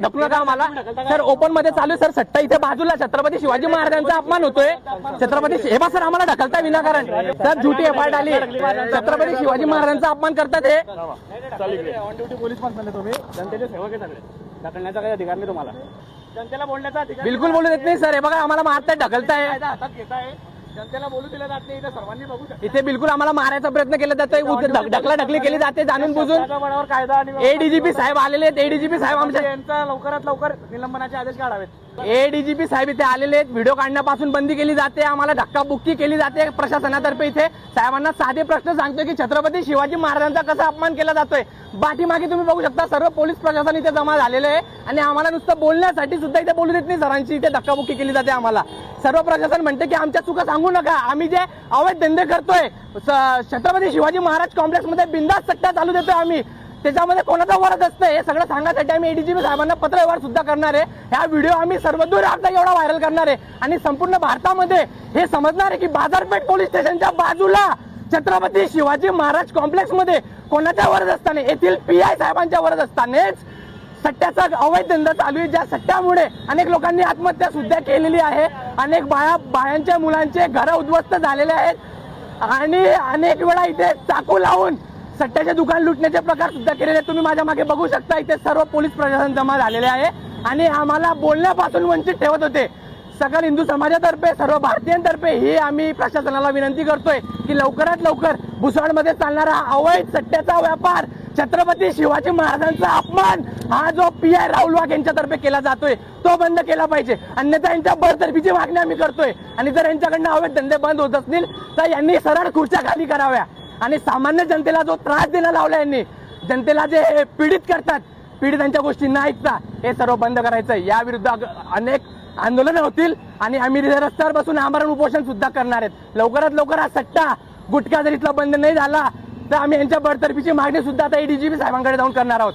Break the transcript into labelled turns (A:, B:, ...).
A: ढकलू नका आम्हाला सर. ओपन मध्ये चालू सर सट्टा इथे बाजूला. छत्रपती शिवाजी महाराजांचा अपमान होतोय. छत्रपती हे बा सर आम्हाला ढकलता विनाकारण सर. झुटी एफआयआर आली. छत्रपती शिवाजी महाराजांचा अपमान करतात हे.
B: ऑन ड्युटी पोलीस पण तुम्ही जनतेचे सेवक आहे सगळे. ढकलण्याचा काही अधिकार नाही तुम्हाला. जनतेला बोलण्याचा अधिकार
A: बिलकुल बोलू देत नाही सर. हे बघा आम्हाला मारताय ढकलताय.
B: हातात घेताय. जनतेला बोलू दिलं जात नाही. इथे सर्वांनी बघू शकता.
A: इथे बिलकुल आम्हाला मारायचा प्रयत्न केला जातोय. ढकलाढकली केली जाते जाणून बुजून.
B: बळावर कायदा आणि
A: एडीजीपी साहेब आलेले आहेत. एडीजीपी साहेब आमच्या
B: यांचा लवकरात लवकर निलंबनाचे आदेश काढावेत.
A: एडीजीपी साहेब इथे आलेले आहेत. व्हिडिओ काढण्यापासून बंदी केली जाते. आम्हाला धक्काबुक्की केली जाते प्रशासनातर्फे. इथे साहेबांना साधे प्रश्न सांगतोय की छत्रपती शिवाजी महाराजांचा कसा अपमान केला जातोय. पाठीमागे तुम्ही बघू शकता सर्व पोलीस प्रशासन इथे जमा झालेले आहे आणि आम्हाला नुसतं बोलण्यासाठी सुद्धा इथे बोलू देत नाही सरांची. इथे धक्काबुक्की केली जाते आम्हाला. सर्व प्रशासन म्हणते की आमच्या चुका सांगू नका. आम्ही जे अवैध धंदे करतोय छत्रपती शिवाजी महाराज कॉम्प्लेक्स मध्ये बिंदास सट्टा चालू देतोय आम्ही. त्याच्यामध्ये कोणाचा वरद असतं हे सगळं सांगण्यासाठी आम्ही एडीजीपी साहेबांना पत्र व्यवहार सुद्धा करणार आहे. हा व्हिडिओ आम्ही सर्वदूर आता एवढा व्हायरल करणार आहे आणि संपूर्ण भारतामध्ये हे समजणार आहे की बाजारपेठ पोलीस स्टेशनच्या बाजूला छत्रपती शिवाजी महाराज कॉम्प्लेक्स मध्ये कोणाच्या वरद असताना येथील पीआय साहेबांच्या वरद असतानाच सट्ट्याचा अवैध धंदा चालू आहे. ज्या सट्ट्यामुळे अनेक लोकांनी आत्महत्या सुद्धा केलेली आहे. अनेक बायांच्या मुलांचे घर उद्ध्वस्त झालेले आहेत आणि अनेक वेळा इथे चाकू लावून सट्ट्याचे दुकान लुटण्याचे प्रकार सुद्धा केलेले आहेत. तुम्ही माझ्या मागे बघू शकता इथे सर्व पोलीस प्रशासन जमा झालेले आहे आणि आम्हाला बोलण्यापासून वंचित ठेवत होते. सकल हिंदू समाजातर्फे सर्व भारतीयांतर्फे ही आम्ही प्रशासनाला विनंती करतोय की लवकरात लवकर भुसावळमध्ये चालणारा अवैध सट्ट्याचा व्यापार, छत्रपती शिवाजी महाराजांचा अपमान हा जो पीआय राहुल वाघ यांच्यातर्फे केला जातोय तो बंद केला पाहिजे. अन्यथा यांच्या बळजबरीची मागणी आम्ही करतोय आणि जर यांच्याकडनं अवैध धंदे बंद होत असतील तर यांनी सरळ खुर्च्या खाली कराव्या आणि सामान्य जनतेला जो त्रास देणं लावला यांनी, जनतेला जे पीडित करतात, पीडितांच्या गोष्टी न ऐकता हे सर्व बंद करायचं. या विरुद्ध अनेक आंदोलन होतील आणि आम्ही रस्त्यावर बसून आमरण उपोषण सुद्धा करणार आहेत. लवकरात लवकर हा सट्टा गुटखा जर इथला बंद नाही झाला तर आम्ही यांच्या बडतर्फीची मागणी सुद्धा आता एडीजीपी साहेबांकडे जाऊन करणार आहोत.